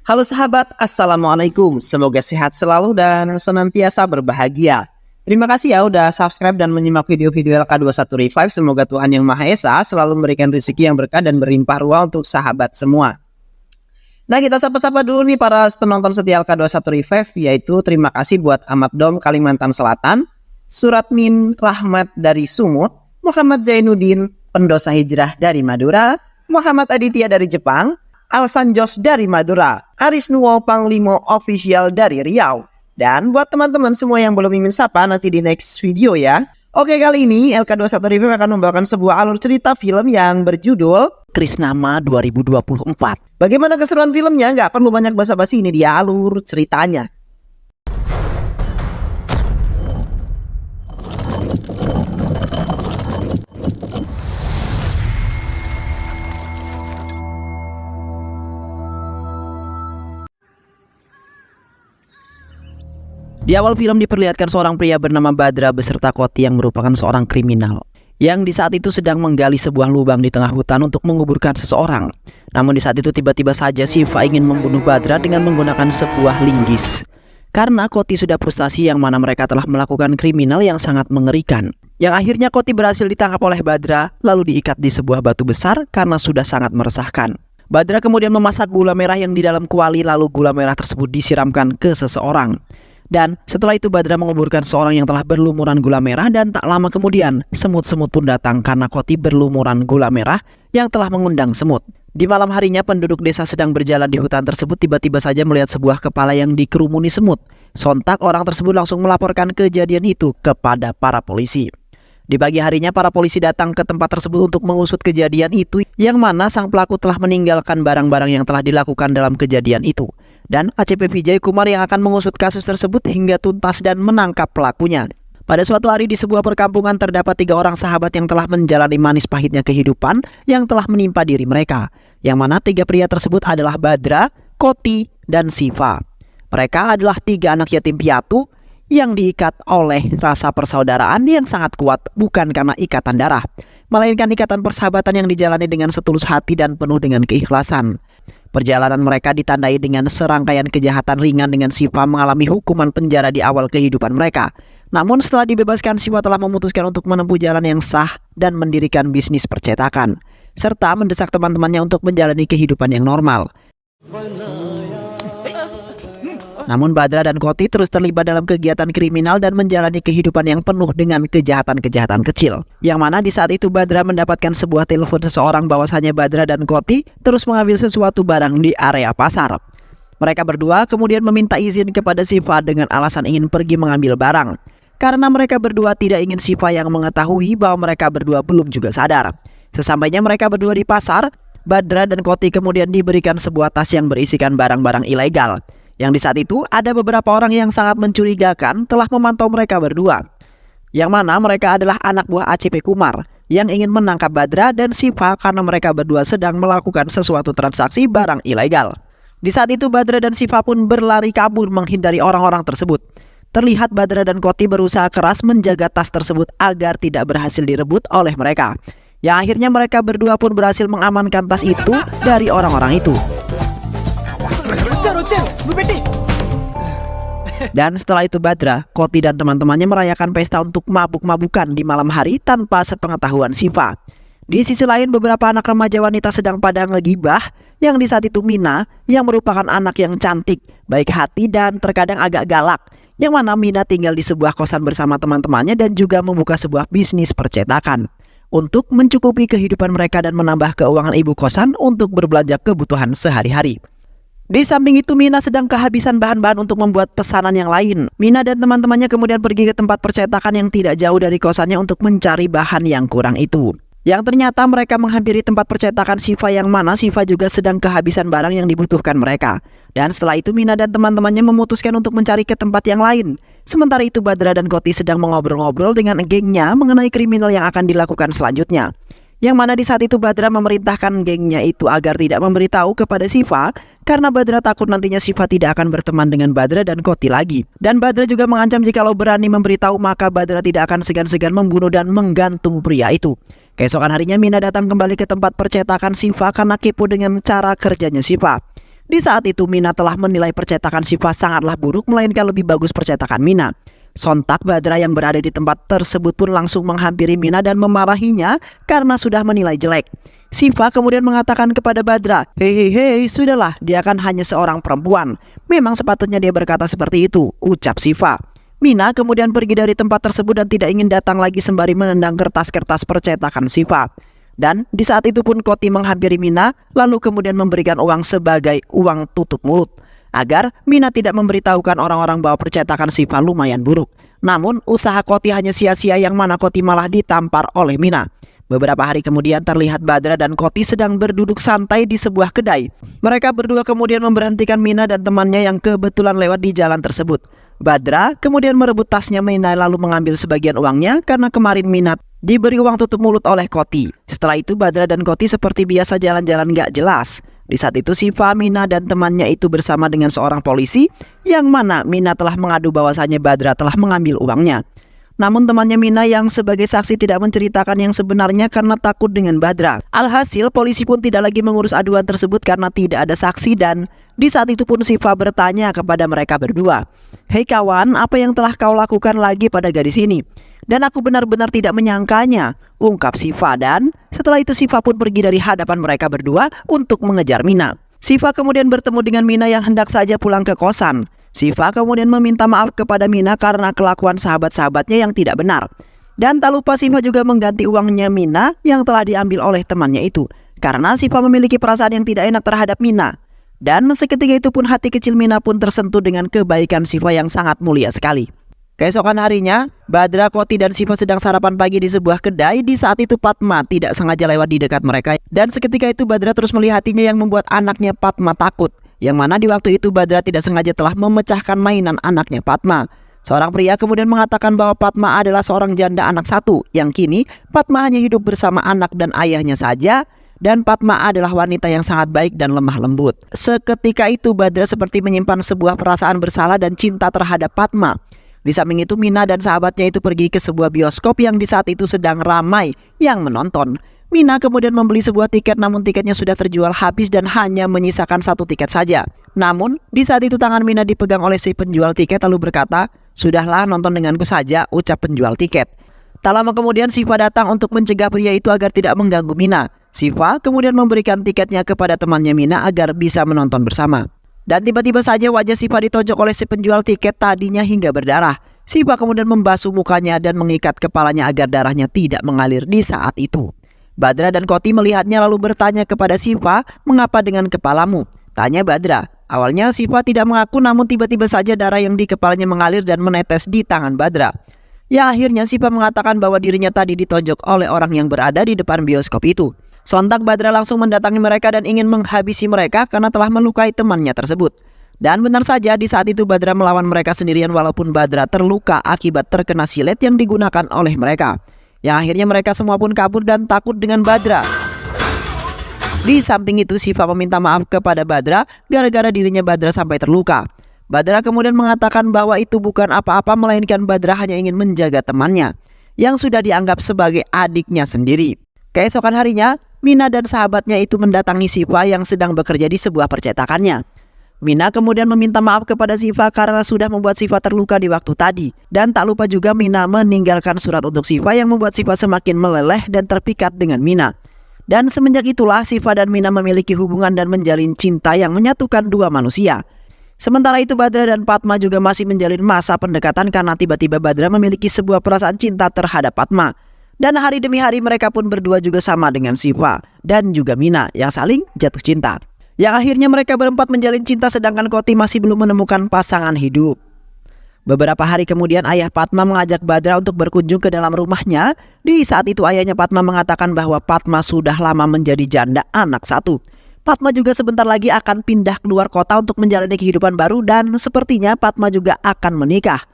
Halo sahabat, Assalamualaikum. Semoga sehat selalu dan senantiasa berbahagia. Terima kasih ya udah subscribe dan menyimak video-video LK21 Revive. Semoga Tuhan Yang Maha Esa selalu memberikan rezeki yang berkah dan berlimpah ruah untuk sahabat semua. Nah, kita sapa-sapa dulu nih para penonton setia LK21 Revive, yaitu terima kasih buat Ahmad Dom Kalimantan Selatan, Suratmin Rahmat dari Sumut, Muhammad Zainuddin pendosa hijrah dari Madura, Muhammad Aditya dari Jepang, Alsan Jos dari Madura, Aris Nuwo Panglimo Official dari Riau. Dan buat teman-teman semua yang belum ingin sapa, nanti di next video ya. Oke, kali ini LK21 Revive akan membawakan sebuah alur cerita film yang berjudul Krisnama 2024. Bagaimana keseruan filmnya? Nggak perlu banyak basa-basi, ini dia alur ceritanya. Di awal film diperlihatkan seorang pria bernama Badra beserta Koti yang merupakan seorang kriminal yang di saat itu sedang menggali sebuah lubang di tengah hutan untuk menguburkan seseorang. Namun di saat itu tiba-tiba saja Siva ingin membunuh Badra dengan menggunakan sebuah linggis. Karena Koti sudah frustasi yang mana mereka telah melakukan kriminal yang sangat mengerikan. Yang akhirnya Koti berhasil ditangkap oleh Badra lalu diikat di sebuah batu besar karena sudah sangat meresahkan. Badra kemudian memasak gula merah yang di dalam kuali lalu gula merah tersebut disiramkan ke seseorang. Dan setelah itu Badra menguburkan seorang yang telah berlumuran gula merah dan tak lama kemudian semut-semut pun datang karena Koti berlumuran gula merah yang telah mengundang semut. Di malam harinya penduduk desa sedang berjalan di hutan tersebut tiba-tiba saja melihat sebuah kepala yang dikerumuni semut. Sontak orang tersebut langsung melaporkan kejadian itu kepada para polisi. Di pagi harinya para polisi datang ke tempat tersebut untuk mengusut kejadian itu yang mana sang pelaku telah meninggalkan barang-barang yang telah dilakukan dalam kejadian itu. Dan ACP Vijay Kumar yang akan mengusut kasus tersebut hingga tuntas dan menangkap pelakunya. Pada suatu hari di sebuah perkampungan terdapat 3 orang sahabat yang telah menjalani manis pahitnya kehidupan yang telah menimpa diri mereka. Yang mana 3 pria tersebut adalah Badra, Koti, dan Siva. Mereka adalah 3 anak yatim piatu yang diikat oleh rasa persaudaraan yang sangat kuat bukan karena ikatan darah, melainkan ikatan persahabatan yang dijalani dengan setulus hati dan penuh dengan keikhlasan. Perjalanan mereka ditandai dengan serangkaian kejahatan ringan dengan Siva mengalami hukuman penjara di awal kehidupan mereka. Namun setelah dibebaskan, Siva telah memutuskan untuk menempuh jalan yang sah dan mendirikan bisnis percetakan, serta mendesak teman-temannya untuk menjalani kehidupan yang normal. Namun Badra dan Koti terus terlibat dalam kegiatan kriminal dan menjalani kehidupan yang penuh dengan kejahatan-kejahatan kecil. Yang mana di saat itu Badra mendapatkan sebuah telepon seseorang bahwasanya Badra dan Koti terus mengambil sesuatu barang di area pasar. Mereka berdua kemudian meminta izin kepada Siva dengan alasan ingin pergi mengambil barang. Karena mereka berdua tidak ingin Siva yang mengetahui bahwa mereka berdua belum juga sadar. Sesampainya mereka berdua di pasar, Badra dan Koti kemudian diberikan sebuah tas yang berisikan barang-barang ilegal. Yang di saat itu ada beberapa orang yang sangat mencurigakan telah memantau mereka berdua. Yang mana mereka adalah anak buah ACP Kumar yang ingin menangkap Badra dan Siva karena mereka berdua sedang melakukan sesuatu transaksi barang ilegal. Di saat itu Badra dan Siva pun berlari kabur menghindari orang-orang tersebut. Terlihat Badra dan Koti berusaha keras menjaga tas tersebut agar tidak berhasil direbut oleh mereka. Yang akhirnya mereka berdua pun berhasil mengamankan tas itu dari orang-orang itu. Dan setelah itu Badra, Koti dan teman-temannya merayakan pesta untuk mabuk-mabukan di malam hari tanpa sepengetahuan Siva. Di sisi lain beberapa anak remaja wanita sedang pada ngegibah yang di saat itu Mina yang merupakan anak yang cantik, baik hati dan terkadang agak galak. Yang mana Mina tinggal di sebuah kosan bersama teman-temannya dan juga membuka sebuah bisnis percetakan untuk mencukupi kehidupan mereka dan menambah keuangan ibu kosan untuk berbelanja kebutuhan sehari-hari. Di samping itu Mina sedang kehabisan bahan-bahan untuk membuat pesanan yang lain. Mina dan teman-temannya kemudian pergi ke tempat percetakan yang tidak jauh dari kosannya untuk mencari bahan yang kurang itu. Yang ternyata mereka menghampiri tempat percetakan Siva yang mana Siva juga sedang kehabisan barang yang dibutuhkan mereka. Dan setelah itu Mina dan teman-temannya memutuskan untuk mencari ke tempat yang lain. Sementara itu Badra dan Koti sedang mengobrol-ngobrol dengan gengnya mengenai kriminal yang akan dilakukan selanjutnya. Yang mana di saat itu Badra memerintahkan gengnya itu agar tidak memberitahu kepada Siva karena Badra takut nantinya Siva tidak akan berteman dengan Badra dan Koti lagi. Dan Badra juga mengancam jikalau berani memberitahu maka Badra tidak akan segan-segan membunuh dan menggantung pria itu. Keesokan harinya Mina datang kembali ke tempat percetakan Siva karena kepo dengan cara kerjanya Siva. Di saat itu Mina telah menilai percetakan Syifa sangatlah buruk, melainkan lebih bagus percetakan Mina. Sontak Badra yang berada di tempat tersebut pun langsung menghampiri Mina dan memarahinya karena sudah menilai jelek. Syifa kemudian mengatakan kepada Badra, hei, sudahlah, dia kan hanya seorang perempuan. Memang sepatutnya dia berkata seperti itu, ucap Syifa. Mina kemudian pergi dari tempat tersebut dan tidak ingin datang lagi sembari menendang kertas-kertas percetakan Syifa. Dan di saat itu pun Koti menghampiri Mina lalu kemudian memberikan uang sebagai uang tutup mulut agar Mina tidak memberitahukan orang-orang bahwa percetakan Syifa lumayan buruk. Namun usaha Koti hanya sia-sia, yang mana Koti malah ditampar oleh Mina. Beberapa hari kemudian terlihat Badra dan Koti sedang berduduk santai di sebuah kedai. Mereka berdua kemudian memberhentikan Mina dan temannya yang kebetulan lewat di jalan tersebut. Badra kemudian merebut tasnya Mina lalu mengambil sebagian uangnya karena kemarin Mina diberi uang tutup mulut oleh Koti. Setelah itu Badra dan Koti seperti biasa jalan-jalan gak jelas. Di saat itu Syifa, Mina dan temannya itu bersama dengan seorang polisi, yang mana Mina telah mengadu bahwasannya Badra telah mengambil uangnya. Namun temannya Mina yang sebagai saksi tidak menceritakan yang sebenarnya karena takut dengan Badra. Alhasil polisi pun tidak lagi mengurus aduan tersebut karena tidak ada saksi, dan di saat itu pun Syifa bertanya kepada mereka berdua, hei kawan, apa yang telah kau lakukan lagi pada gadis ini? Dan aku benar-benar tidak menyangkanya, ungkap Syifa. Dan setelah itu Syifa pun pergi dari hadapan mereka berdua untuk mengejar Mina. Syifa kemudian bertemu dengan Mina yang hendak saja pulang ke kosan. Syifa kemudian meminta maaf kepada Mina karena kelakuan sahabat-sahabatnya yang tidak benar. Dan tak lupa Syifa juga mengganti uangnya Mina yang telah diambil oleh temannya itu, karena Syifa memiliki perasaan yang tidak enak terhadap Mina. Dan seketika itu pun hati kecil Mina pun tersentuh dengan kebaikan Syifa yang sangat mulia sekali. Keesokan harinya, Badra, Koti, dan Syifa sedang sarapan pagi di sebuah kedai. Di saat itu Padma tidak sengaja lewat di dekat mereka. Dan seketika itu Badra terus melihatinya yang membuat anaknya Padma takut. Yang mana di waktu itu Badra tidak sengaja telah memecahkan mainan anaknya Padma. Seorang pria kemudian mengatakan bahwa Padma adalah seorang janda anak satu, yang kini Padma hanya hidup bersama anak dan ayahnya saja. Dan Padma adalah wanita yang sangat baik dan lemah lembut. Seketika itu Badra seperti menyimpan sebuah perasaan bersalah dan cinta terhadap Padma. Di samping itu Mina dan sahabatnya itu pergi ke sebuah bioskop yang di saat itu sedang ramai yang menonton. Mina kemudian membeli sebuah tiket, namun tiketnya sudah terjual habis dan hanya menyisakan satu tiket saja. Namun di saat itu tangan Mina dipegang oleh si penjual tiket lalu berkata, sudahlah, nonton denganku saja, ucap penjual tiket. Tak lama kemudian Syifa datang untuk mencegah pria itu agar tidak mengganggu Mina. Syifa kemudian memberikan tiketnya kepada temannya Mina agar bisa menonton bersama. Dan tiba-tiba saja wajah Syifa ditonjok oleh si penjual tiket tadinya hingga berdarah. Syifa kemudian membasuh mukanya dan mengikat kepalanya agar darahnya tidak mengalir di saat itu. Badra dan Koti melihatnya lalu bertanya kepada Syifa, mengapa dengan kepalamu? Tanya Badra. Awalnya Syifa tidak mengaku, namun tiba-tiba saja darah yang di kepalanya mengalir dan menetes di tangan Badra. Ya akhirnya Syifa mengatakan bahwa dirinya tadi ditonjok oleh orang yang berada di depan bioskop itu. Sontak Badra langsung mendatangi mereka dan ingin menghabisi mereka karena telah melukai temannya tersebut. Dan benar saja di saat itu Badra melawan mereka sendirian walaupun Badra terluka akibat terkena silet yang digunakan oleh mereka. Yang akhirnya mereka semua pun kabur dan takut dengan Badra. Di samping itu Syifa meminta maaf kepada Badra gara-gara dirinya Badra sampai terluka. Badra kemudian mengatakan bahwa itu bukan apa-apa, melainkan Badra hanya ingin menjaga temannya yang sudah dianggap sebagai adiknya sendiri. Keesokan harinya Mina dan sahabatnya itu mendatangi Syifa yang sedang bekerja di sebuah percetakannya. Mina kemudian meminta maaf kepada Syifa karena sudah membuat Syifa terluka di waktu tadi. Dan tak lupa juga Mina meninggalkan surat untuk Syifa yang membuat Syifa semakin meleleh dan terpikat dengan Mina. Dan semenjak itulah Syifa dan Mina memiliki hubungan dan menjalin cinta yang menyatukan dua manusia. Sementara itu Badra dan Padma juga masih menjalin masa pendekatan karena tiba-tiba Badra memiliki sebuah perasaan cinta terhadap Padma. Dan hari demi hari mereka pun berdua juga sama dengan Syifa dan juga Mina yang saling jatuh cinta. Yang akhirnya mereka berempat menjalin cinta sedangkan Koti masih belum menemukan pasangan hidup. Beberapa hari kemudian ayah Padma mengajak Badra untuk berkunjung ke dalam rumahnya. Di saat itu ayahnya Padma mengatakan bahwa Padma sudah lama menjadi janda anak satu. Padma juga sebentar lagi akan pindah keluar kota untuk menjalani kehidupan baru dan sepertinya Padma juga akan menikah.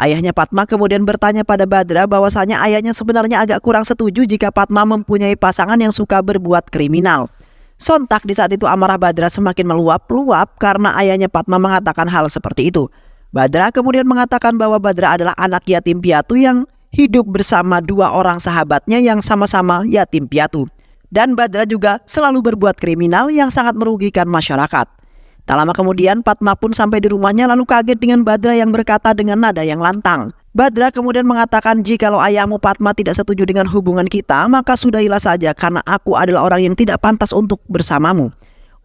Ayahnya Padma kemudian bertanya pada Badra bahwasanya ayahnya sebenarnya agak kurang setuju jika Padma mempunyai pasangan yang suka berbuat kriminal. Sontak di saat itu amarah Badra semakin meluap-luap karena ayahnya Padma mengatakan hal seperti itu. Badra kemudian mengatakan bahwa Badra adalah anak yatim piatu yang hidup bersama dua orang sahabatnya yang sama-sama yatim piatu. Dan Badra juga selalu berbuat kriminal yang sangat merugikan masyarakat. Tak lama kemudian Padma pun sampai di rumahnya lalu kaget dengan Badra yang berkata dengan nada yang lantang. Badra kemudian mengatakan, "Jikalau ayahmu Padma tidak setuju dengan hubungan kita, maka sudahilah saja karena aku adalah orang yang tidak pantas untuk bersamamu,"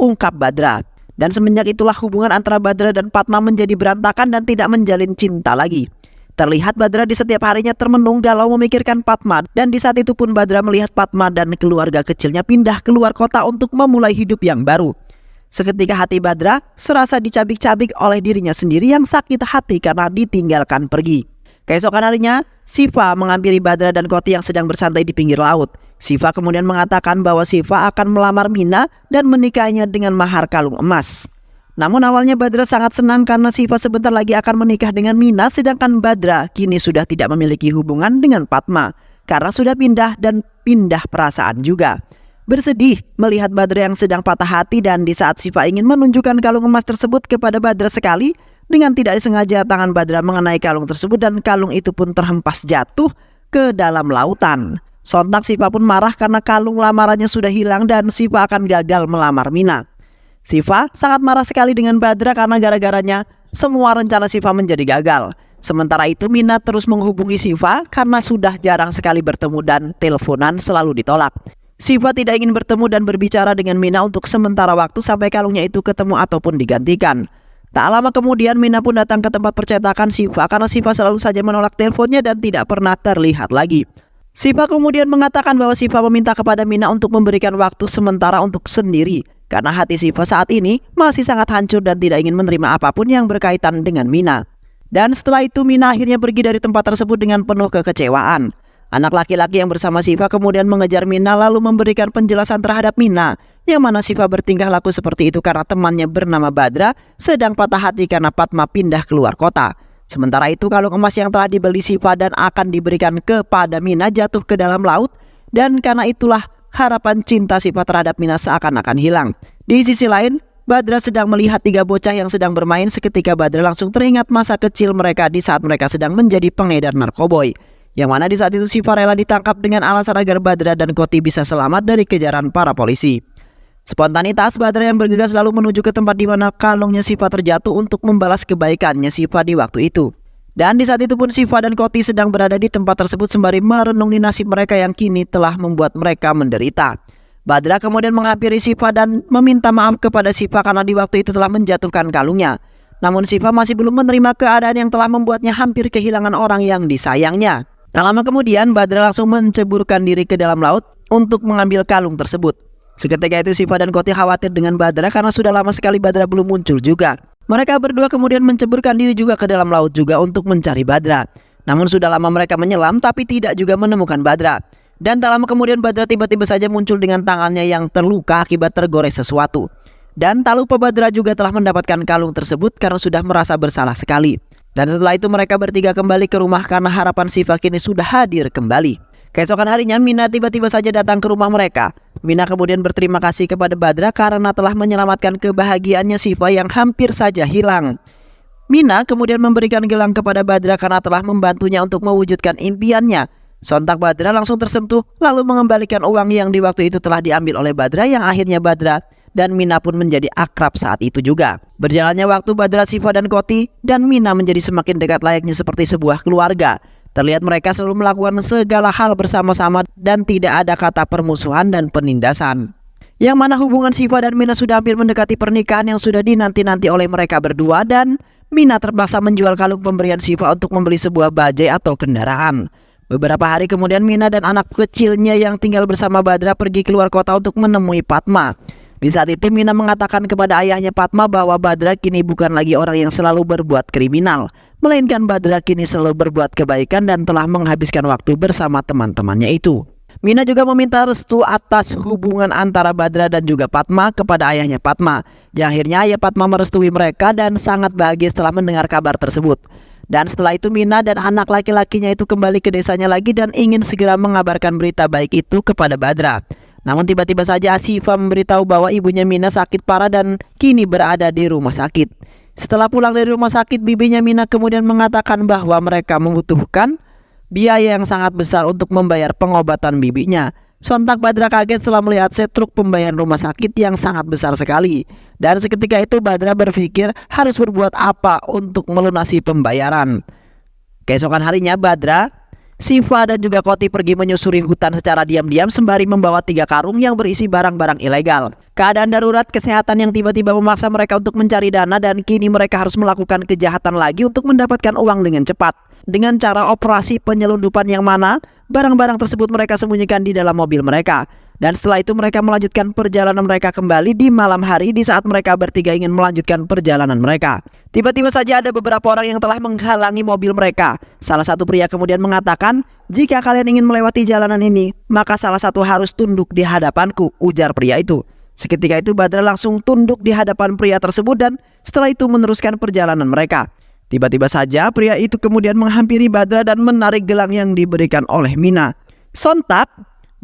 ungkap Badra. Dan semenjak itulah hubungan antara Badra dan Padma menjadi berantakan dan tidak menjalin cinta lagi. Terlihat Badra di setiap harinya termenung galau memikirkan Padma, dan di saat itu pun Badra melihat Padma dan keluarga kecilnya pindah keluar kota untuk memulai hidup yang baru. Seketika hati Badra serasa dicabik-cabik oleh dirinya sendiri yang sakit hati karena ditinggalkan pergi. Keesokan harinya, Siva menghampiri Badra dan Koti yang sedang bersantai di pinggir laut. Siva kemudian mengatakan bahwa Siva akan melamar Mina dan menikahnya dengan mahar kalung emas. Namun awalnya Badra sangat senang karena Siva sebentar lagi akan menikah dengan Mina, sedangkan Badra kini sudah tidak memiliki hubungan dengan Padma karena sudah pindah dan pindah perasaan juga. Bersedih melihat Badra yang sedang patah hati, dan di saat Siva ingin menunjukkan kalung emas tersebut kepada Badra sekali, dengan tidak disengaja tangan Badra mengenai kalung tersebut dan kalung itu pun terhempas jatuh ke dalam lautan. Sontak Siva pun marah karena kalung lamarannya sudah hilang dan Siva akan gagal melamar Mina. Siva sangat marah sekali dengan Badra karena gara-garanya semua rencana Siva menjadi gagal. Sementara itu Mina terus menghubungi Siva karena sudah jarang sekali bertemu dan teleponan selalu ditolak. Siva tidak ingin bertemu dan berbicara dengan Mina untuk sementara waktu sampai kalungnya itu ketemu ataupun digantikan. Tak lama kemudian Mina pun datang ke tempat percetakan Siva karena Siva selalu saja menolak teleponnya dan tidak pernah terlihat lagi. Siva kemudian mengatakan bahwa Siva meminta kepada Mina untuk memberikan waktu sementara untuk sendiri karena hati Siva saat ini masih sangat hancur dan tidak ingin menerima apapun yang berkaitan dengan Mina. Dan setelah itu Mina akhirnya pergi dari tempat tersebut dengan penuh kekecewaan. Anak laki-laki yang bersama Siva kemudian mengejar Mina lalu memberikan penjelasan terhadap Mina, yang mana Siva bertingkah laku seperti itu karena temannya bernama Badra sedang patah hati karena Padma pindah keluar kota. Sementara itu kalung emas yang telah dibeli Siva dan akan diberikan kepada Mina jatuh ke dalam laut, dan karena itulah harapan cinta Siva terhadap Mina seakan-akan hilang. Di sisi lain, Badra sedang melihat 3 bocah yang sedang bermain. Seketika Badra langsung teringat masa kecil mereka di saat mereka sedang menjadi pengedar narkoboy, yang mana di saat itu Siva rela ditangkap dengan alasan agar Badra dan Koti bisa selamat dari kejaran para polisi. Spontanitas Badra yang bergegas lalu menuju ke tempat di mana kalungnya Siva terjatuh untuk membalas kebaikannya Siva di waktu itu. Dan di saat itu pun Siva dan Koti sedang berada di tempat tersebut sembari merenungi nasib mereka yang kini telah membuat mereka menderita. Badra kemudian menghampiri Siva dan meminta maaf kepada Siva karena di waktu itu telah menjatuhkan kalungnya. Namun Siva masih belum menerima keadaan yang telah membuatnya hampir kehilangan orang yang disayangnya. Tak lama kemudian Badra langsung menceburkan diri ke dalam laut untuk mengambil kalung tersebut. Seketika itu Siva dan Koti khawatir dengan Badra karena sudah lama sekali Badra belum muncul juga. Mereka berdua kemudian menceburkan diri juga ke dalam laut juga untuk mencari Badra. Namun sudah lama mereka menyelam tapi tidak juga menemukan Badra. Dan tak lama kemudian Badra tiba-tiba saja muncul dengan tangannya yang terluka akibat tergores sesuatu. Dan tak lupa Badra juga telah mendapatkan kalung tersebut karena sudah merasa bersalah sekali. Dan setelah itu mereka bertiga kembali ke rumah karena harapan Siva kini sudah hadir kembali. Keesokan harinya Mina tiba-tiba saja datang ke rumah mereka. Mina kemudian berterima kasih kepada Badra karena telah menyelamatkan kebahagiaannya Siva yang hampir saja hilang. Mina kemudian memberikan gelang kepada Badra karena telah membantunya untuk mewujudkan impiannya. Sontak Badra langsung tersentuh lalu mengembalikan uang yang di waktu itu telah diambil oleh Badra, yang akhirnya Badra dan Mina pun menjadi akrab saat itu juga. Berjalannya waktu Badra, Siva dan Koti dan Mina menjadi semakin dekat layaknya seperti sebuah keluarga. Terlihat mereka selalu melakukan segala hal bersama-sama dan tidak ada kata permusuhan dan penindasan. Yang mana hubungan Siva dan Mina sudah hampir mendekati pernikahan yang sudah dinanti-nanti oleh mereka berdua, dan Mina terpaksa menjual kalung pemberian Siva untuk membeli sebuah bajai atau kendaraan. Beberapa hari kemudian Mina dan anak kecilnya yang tinggal bersama Badra pergi keluar kota untuk menemui Padma. Di saat itu Mina mengatakan kepada ayahnya Padma bahwa Badra kini bukan lagi orang yang selalu berbuat kriminal, melainkan Badra kini selalu berbuat kebaikan dan telah menghabiskan waktu bersama teman-temannya itu. Mina juga meminta restu atas hubungan antara Badra dan juga Padma kepada ayahnya Padma, yang akhirnya ayah Padma merestui mereka dan sangat bahagia setelah mendengar kabar tersebut. Dan setelah itu Mina dan anak laki-lakinya itu kembali ke desanya lagi dan ingin segera mengabarkan berita baik itu kepada Badra. Namun tiba-tiba saja Siva memberitahu bahwa ibunya Mina sakit parah dan kini berada di rumah sakit. Setelah pulang dari rumah sakit, bibinya Mina kemudian mengatakan bahwa mereka membutuhkan biaya yang sangat besar untuk membayar pengobatan bibinya. Sontak Badra kaget setelah melihat set truk pembayaran rumah sakit yang sangat besar sekali. Dan seketika itu Badra berpikir harus berbuat apa untuk melunasi pembayaran. Keesokan harinya Badra, Siva dan juga Koti pergi menyusuri hutan secara diam-diam sembari membawa 3 karung yang berisi barang-barang ilegal. Keadaan darurat kesehatan yang tiba-tiba memaksa mereka untuk mencari dana dan kini mereka harus melakukan kejahatan lagi untuk mendapatkan uang dengan cepat. Dengan cara operasi penyelundupan yang mana barang-barang tersebut mereka sembunyikan di dalam mobil mereka. Dan setelah itu mereka melanjutkan perjalanan mereka kembali di malam hari di saat mereka bertiga ingin melanjutkan perjalanan mereka. Tiba-tiba saja ada beberapa orang yang telah menghalangi mobil mereka. Salah satu pria kemudian mengatakan, "Jika kalian ingin melewati jalanan ini, maka salah satu harus tunduk di hadapanku," ujar pria itu. Seketika itu Badra langsung tunduk di hadapan pria tersebut dan setelah itu meneruskan perjalanan mereka. Tiba-tiba saja pria itu kemudian menghampiri Badra dan menarik gelang yang diberikan oleh Mina. Sontak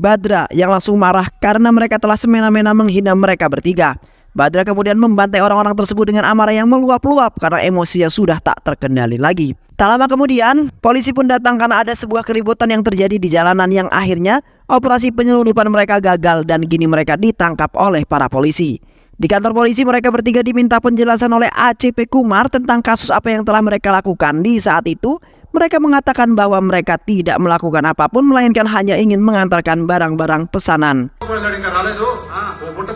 Badra yang langsung marah karena mereka telah semena-mena menghina mereka bertiga. Badra kemudian membantai orang-orang tersebut dengan amarah yang meluap-luap karena emosinya sudah tak terkendali lagi. Tak lama kemudian, polisi pun datang karena ada sebuah keributan yang terjadi di jalanan yang akhirnya operasi penyelundupan mereka gagal dan kini mereka ditangkap oleh para polisi. Di kantor polisi mereka bertiga diminta penjelasan oleh ACP Kumar tentang kasus apa yang telah mereka lakukan. Di saat itu mereka mengatakan bahwa mereka tidak melakukan apapun melainkan hanya ingin mengantarkan barang-barang pesanan.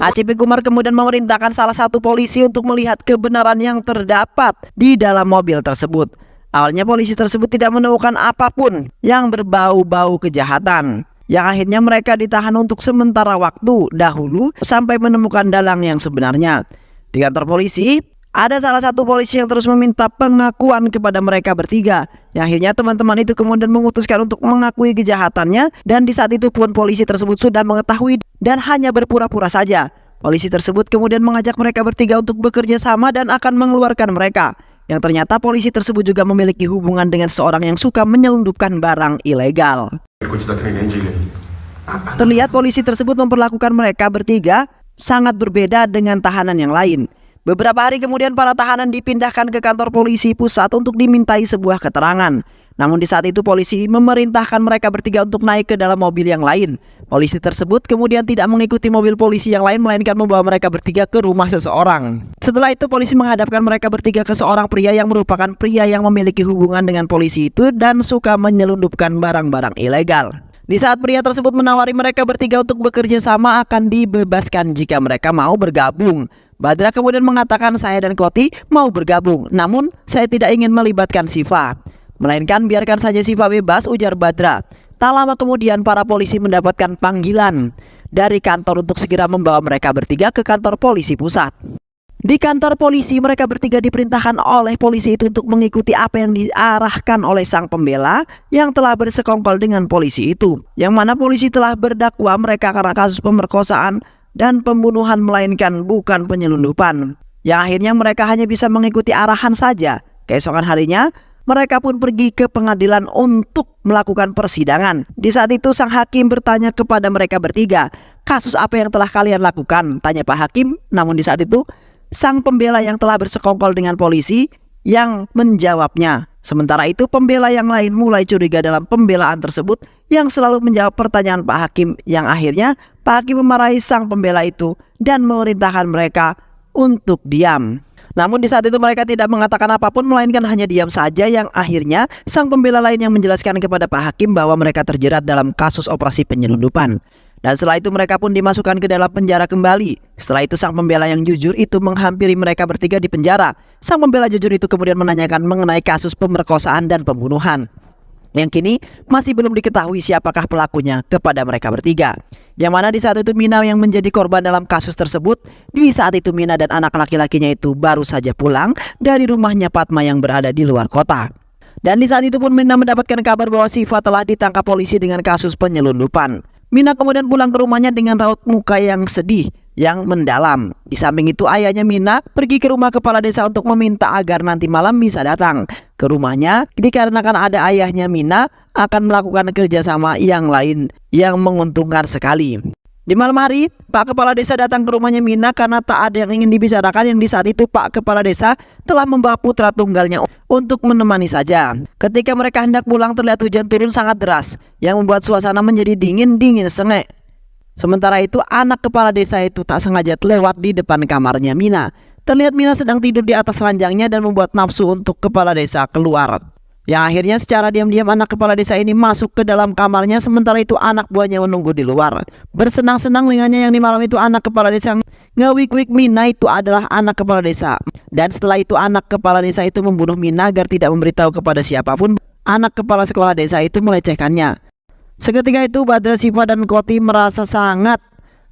ACP Kumar kemudian memerintahkan salah satu polisi untuk melihat kebenaran yang terdapat di dalam mobil tersebut. Awalnya polisi tersebut tidak menemukan apapun yang berbau-bau kejahatan. Yang akhirnya mereka ditahan untuk sementara waktu dahulu sampai menemukan dalang yang sebenarnya. Di kantor polisi, ada salah satu polisi yang terus meminta pengakuan kepada mereka bertiga. Yang akhirnya teman-teman itu kemudian memutuskan untuk mengakui kejahatannya. Dan di saat itu pun polisi tersebut sudah mengetahui dan hanya berpura-pura saja. Polisi tersebut kemudian mengajak mereka bertiga untuk bekerja sama dan akan mengeluarkan mereka. Yang ternyata polisi tersebut juga memiliki hubungan dengan seorang yang suka menyelundupkan barang ilegal. Terlihat polisi tersebut memperlakukan mereka bertiga sangat berbeda dengan tahanan yang lain. Beberapa hari kemudian para tahanan dipindahkan ke kantor polisi pusat untuk dimintai sebuah keterangan. Namun di saat itu polisi memerintahkan mereka bertiga untuk naik ke dalam mobil yang lain. Polisi tersebut kemudian tidak mengikuti mobil polisi yang lain melainkan membawa mereka bertiga ke rumah seseorang. Setelah itu polisi menghadapkan mereka bertiga ke seorang pria yang merupakan pria yang memiliki hubungan dengan polisi itu dan suka menyelundupkan barang-barang ilegal. Di saat pria tersebut menawari mereka bertiga untuk bekerja sama akan dibebaskan jika mereka mau bergabung. Badra kemudian mengatakan saya dan Koti mau bergabung, namun saya tidak ingin melibatkan Siva. Melainkan biarkan saja Siva bebas, ujar Badra. Tak lama kemudian para polisi mendapatkan panggilan dari kantor untuk segera membawa mereka bertiga ke kantor polisi pusat. Di kantor polisi mereka bertiga diperintahkan oleh polisi itu untuk mengikuti apa yang diarahkan oleh sang pembela yang telah bersekongkol dengan polisi itu. Yang mana polisi telah berdakwa mereka karena kasus pemerkosaan dan pembunuhan melainkan bukan penyelundupan. Yang akhirnya mereka hanya bisa mengikuti arahan saja. Keesokan harinya mereka pun pergi ke pengadilan untuk melakukan persidangan. Di saat itu sang hakim bertanya kepada mereka bertiga, kasus apa yang telah kalian lakukan? Tanya Pak Hakim. Namun di saat itu sang pembela yang telah bersekongkol dengan polisi yang menjawabnya. Sementara itu pembela yang lain mulai curiga dalam pembelaan tersebut yang selalu menjawab pertanyaan Pak Hakim. Yang akhirnya Pak Hakim memarahi sang pembela itu dan memerintahkan mereka untuk diam. Namun di saat itu mereka tidak mengatakan apapun melainkan hanya diam saja. Yang akhirnya sang pembela lain yang menjelaskan kepada Pak Hakim bahwa mereka terjerat dalam kasus operasi penyelundupan. Dan setelah itu mereka pun dimasukkan ke dalam penjara kembali. Setelah itu sang pembela yang jujur itu menghampiri mereka bertiga di penjara. Sang pembela jujur itu kemudian menanyakan mengenai kasus pemerkosaan dan pembunuhan, yang kini masih belum diketahui siapakah pelakunya kepada mereka bertiga. Yang mana di saat itu Mina yang menjadi korban dalam kasus tersebut. Di saat itu Mina dan anak laki-lakinya itu baru saja pulang dari rumahnya Fatma yang berada di luar kota. Dan di saat itu pun Mina mendapatkan kabar bahwa Siva telah ditangkap polisi dengan kasus penyelundupan. Mina kemudian pulang ke rumahnya dengan raut muka yang sedih yang mendalam. Di samping itu ayahnya Mina pergi ke rumah kepala desa untuk meminta agar nanti malam bisa datang ke rumahnya dikarenakan ada ayahnya Mina akan melakukan kerjasama yang lain yang menguntungkan sekali. Di malam hari, Pak Kepala Desa datang ke rumahnya Mina karena tak ada yang ingin dibicarakan. Yang di saat itu Pak Kepala Desa telah membawa putra tunggalnya untuk menemani saja. Ketika mereka hendak pulang terlihat hujan turun sangat deras yang membuat suasana menjadi dingin sengit. Sementara itu anak kepala desa itu tak sengaja lewat di depan kamarnya Mina. Terlihat Mina sedang tidur di atas ranjangnya dan membuat nafsu untuk kepala desa keluar. Yang akhirnya secara diam-diam anak kepala desa ini masuk ke dalam kamarnya, sementara itu anak buahnya menunggu di luar. Bersenang-senang dengannya yang di malam itu anak kepala desa ngewik-wik Mina itu adalah anak kepala desa. Dan setelah itu anak kepala desa itu membunuh Mina agar tidak memberitahu kepada siapapun. Anak kepala sekolah desa itu melecehkannya. Seketika itu Badra, Siva, dan Koti merasa sangat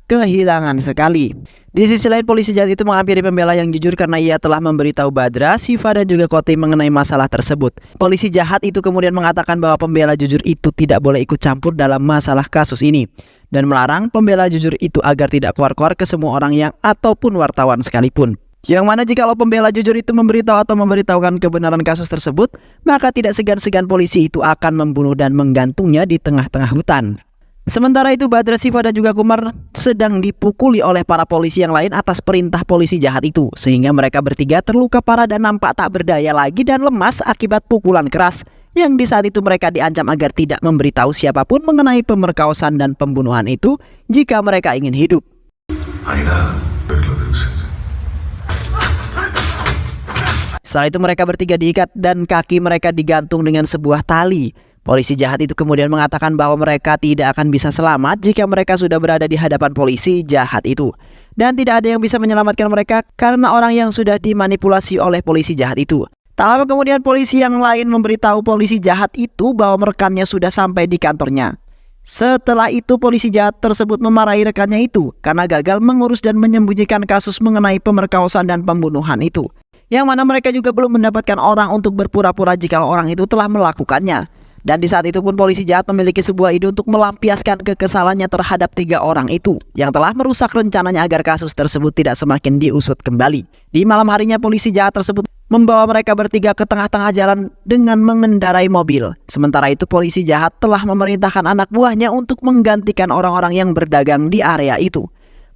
kehilangan sekali. Di sisi lain polisi jahat itu menghampiri pembela yang jujur karena ia telah memberitahu Badra, Siva, dan juga Koti mengenai masalah tersebut. Polisi jahat itu kemudian mengatakan bahwa pembela jujur itu tidak boleh ikut campur dalam masalah kasus ini dan melarang pembela jujur itu agar tidak keluar-keluar ke semua orang yang ataupun wartawan sekalipun. Yang mana jikalau pembela jujur itu memberitahu atau memberitahukan kebenaran kasus tersebut, maka tidak segan-segan polisi itu akan membunuh dan menggantungnya di tengah-tengah hutan. Sementara itu Badra, Siva, dan juga Kumar sedang dipukuli oleh para polisi yang lain atas perintah polisi jahat itu, sehingga mereka bertiga terluka parah dan nampak tak berdaya lagi dan lemas akibat pukulan keras yang di saat itu mereka diancam agar tidak memberitahu siapapun mengenai pemerkosaan dan pembunuhan itu jika mereka ingin hidup. Setelah itu mereka bertiga diikat dan kaki mereka digantung dengan sebuah tali. Polisi jahat itu kemudian mengatakan bahwa mereka tidak akan bisa selamat jika mereka sudah berada di hadapan polisi jahat itu. Dan tidak ada yang bisa menyelamatkan mereka karena orang yang sudah dimanipulasi oleh polisi jahat itu. Tak lama kemudian polisi yang lain memberitahu polisi jahat itu bahwa rekannya sudah sampai di kantornya. Setelah itu polisi jahat tersebut memarahi rekannya itu karena gagal mengurus dan menyembunyikan kasus mengenai pemerkosaan dan pembunuhan itu. Yang mana mereka juga belum mendapatkan orang untuk berpura-pura jika orang itu telah melakukannya. Dan di saat itu pun polisi jahat memiliki sebuah ide untuk melampiaskan kekesalannya terhadap 3 orang itu yang telah merusak rencananya agar kasus tersebut tidak semakin diusut kembali. Di malam harinya polisi jahat tersebut membawa mereka bertiga ke tengah-tengah jalan dengan mengendarai mobil. Sementara itu polisi jahat telah memerintahkan anak buahnya untuk menggantikan orang-orang yang berdagang di area itu.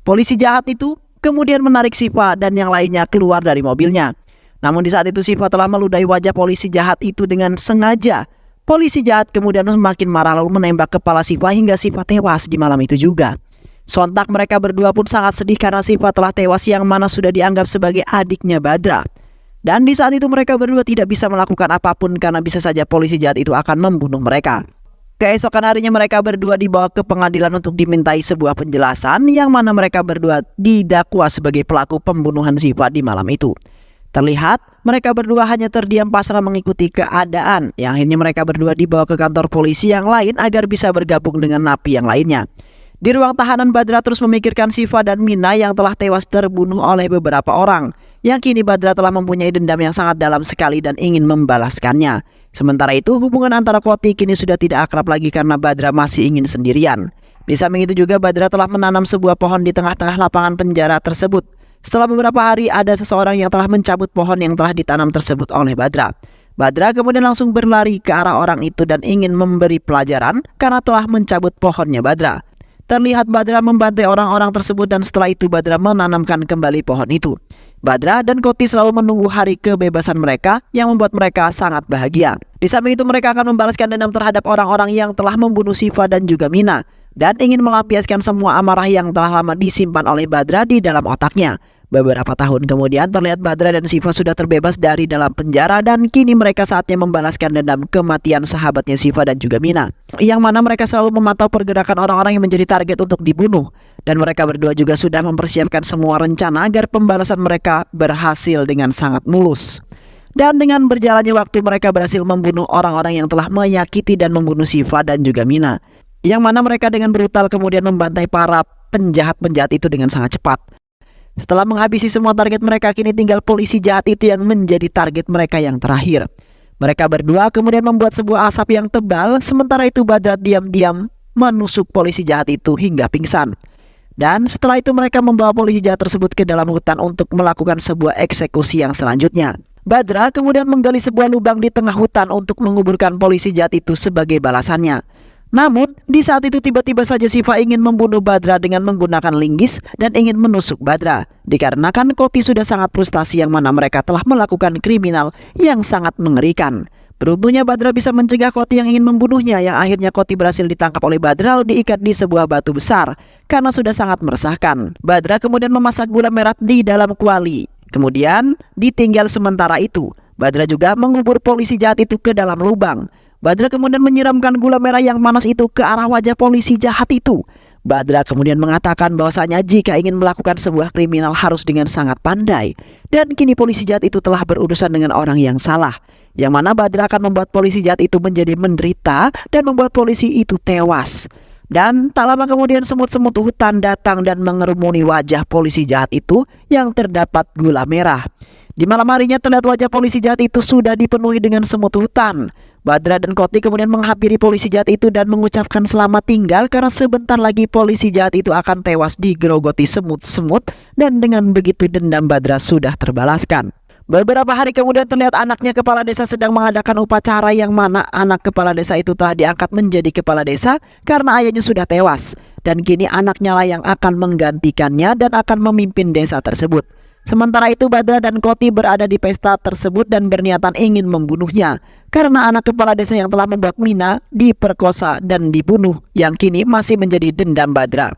Polisi jahat itu kemudian menarik Siva dan yang lainnya keluar dari mobilnya. Namun di saat itu Siva telah meludahi wajah polisi jahat itu dengan sengaja. Polisi jahat kemudian semakin marah lalu menembak kepala Siva hingga Siva tewas di malam itu juga. Sontak mereka berdua pun sangat sedih karena Siva telah tewas yang mana sudah dianggap sebagai adiknya Badra. Dan di saat itu mereka berdua tidak bisa melakukan apapun karena bisa saja polisi jahat itu akan membunuh mereka. Keesokan harinya mereka berdua dibawa ke pengadilan untuk dimintai sebuah penjelasan yang mana mereka berdua didakwa sebagai pelaku pembunuhan Siva di malam itu. Terlihat mereka berdua hanya terdiam pasrah mengikuti keadaan. Yang akhirnya mereka berdua dibawa ke kantor polisi yang lain agar bisa bergabung dengan napi yang lainnya. Di ruang tahanan Badra terus memikirkan Siva dan Mina yang telah tewas terbunuh oleh beberapa orang. Yang kini Badra telah mempunyai dendam yang sangat dalam sekali dan ingin membalaskannya. Sementara itu hubungan antara Koti kini sudah tidak akrab lagi karena Badra masih ingin sendirian. Di samping itu juga Badra telah menanam sebuah pohon di tengah-tengah lapangan penjara tersebut. Setelah beberapa hari ada seseorang yang telah mencabut pohon yang telah ditanam tersebut oleh Badra. Badra kemudian langsung berlari ke arah orang itu dan ingin memberi pelajaran karena telah mencabut pohonnya Badra. Terlihat Badra membantai orang-orang tersebut dan setelah itu Badra menanamkan kembali pohon itu. Badra dan Koti selalu menunggu hari kebebasan mereka yang membuat mereka sangat bahagia. Di samping itu mereka akan membalaskan dendam terhadap orang-orang yang telah membunuh Siva dan juga Mina. Dan ingin melampiaskan semua amarah yang telah lama disimpan oleh Badra di dalam otaknya. Beberapa tahun kemudian terlihat Badra dan Siva sudah terbebas dari dalam penjara dan kini mereka saatnya membalaskan dendam kematian sahabatnya Siva dan juga Mina. Yang mana mereka selalu memantau pergerakan orang-orang yang menjadi target untuk dibunuh. Dan mereka berdua juga sudah mempersiapkan semua rencana agar pembalasan mereka berhasil dengan sangat mulus. Dan dengan berjalannya waktu mereka berhasil membunuh orang-orang yang telah menyakiti dan membunuh Siva dan juga Mina. Yang mana mereka dengan brutal kemudian membantai para penjahat-penjahat itu dengan sangat cepat. Setelah menghabisi semua target mereka, kini tinggal polisi jahat itu yang menjadi target mereka yang terakhir. Mereka berdua kemudian membuat sebuah asap yang tebal, sementara itu Badra diam-diam menusuk polisi jahat itu hingga pingsan. Dan setelah itu mereka membawa polisi jahat tersebut ke dalam hutan untuk melakukan sebuah eksekusi yang selanjutnya. Badra kemudian menggali sebuah lubang di tengah hutan untuk menguburkan polisi jahat itu sebagai balasannya. Namun, di saat itu tiba-tiba saja Siva ingin membunuh Badra dengan menggunakan linggis dan ingin menusuk Badra. Dikarenakan Koti sudah sangat frustasi yang mana mereka telah melakukan kriminal yang sangat mengerikan. Beruntungnya Badra bisa mencegah Koti yang ingin membunuhnya, yang akhirnya Koti berhasil ditangkap oleh Badra lalu diikat di sebuah batu besar karena sudah sangat meresahkan. Badra kemudian memasak gula merah di dalam kuali. Kemudian ditinggal sementara itu, Badra juga mengubur polisi jahat itu ke dalam lubang. Badra kemudian menyiramkan gula merah yang panas itu ke arah wajah polisi jahat itu. Badra kemudian mengatakan bahwasanya jika ingin melakukan sebuah kriminal harus dengan sangat pandai. Dan kini polisi jahat itu telah berurusan dengan orang yang salah, yang mana Badra akan membuat polisi jahat itu menjadi menderita dan membuat polisi itu tewas. Dan tak lama kemudian semut-semut hutan datang dan mengerumuni wajah polisi jahat itu yang terdapat gula merah. Di malam harinya terlihat wajah polisi jahat itu sudah dipenuhi dengan semut hutan. Badra dan Koti kemudian menghampiri polisi jahat itu dan mengucapkan selamat tinggal karena sebentar lagi polisi jahat itu akan tewas digerogoti semut-semut, dan dengan begitu dendam Badra sudah terbalaskan. Beberapa hari kemudian terlihat anaknya kepala desa sedang mengadakan upacara, yang mana anak kepala desa itu telah diangkat menjadi kepala desa karena ayahnya sudah tewas. Dan kini anaknya lah yang akan menggantikannya dan akan memimpin desa tersebut. Sementara itu Badra dan Koti berada di pesta tersebut dan berniatan ingin membunuhnya karena anak kepala desa yang telah membuat Mina diperkosa dan dibunuh, yang kini masih menjadi dendam Badra.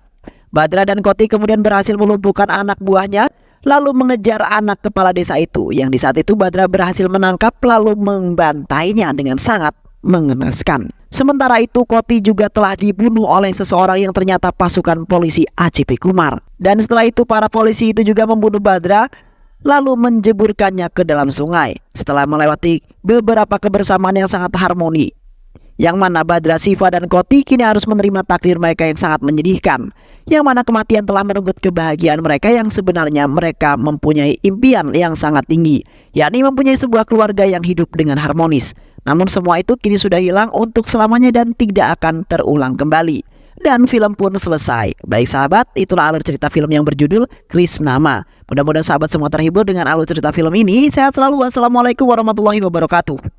Badra dan Koti kemudian berhasil melumpuhkan anak buahnya lalu mengejar anak kepala desa itu, yang di saat itu Badra berhasil menangkap lalu membantainya dengan sangat mengenaskan. Sementara itu Koti juga telah dibunuh oleh seseorang yang ternyata pasukan polisi ACP Kumar. Dan setelah itu para polisi itu juga membunuh Badra lalu menjeburkannya ke dalam sungai. Setelah melewati beberapa kebersamaan yang sangat harmoni, yang mana Badra, Siva, dan Koti kini harus menerima takdir mereka yang sangat menyedihkan, yang mana kematian telah merenggut kebahagiaan mereka yang sebenarnya mereka mempunyai impian yang sangat tinggi, yakni mempunyai sebuah keluarga yang hidup dengan harmonis. Namun semua itu kini sudah hilang untuk selamanya dan tidak akan terulang kembali. Dan film pun selesai. Baik sahabat, itulah alur cerita film yang berjudul Krisnama. Mudah-mudahan sahabat semua terhibur dengan alur cerita film ini. Sehat selalu. Wassalamualaikum warahmatullahi wabarakatuh.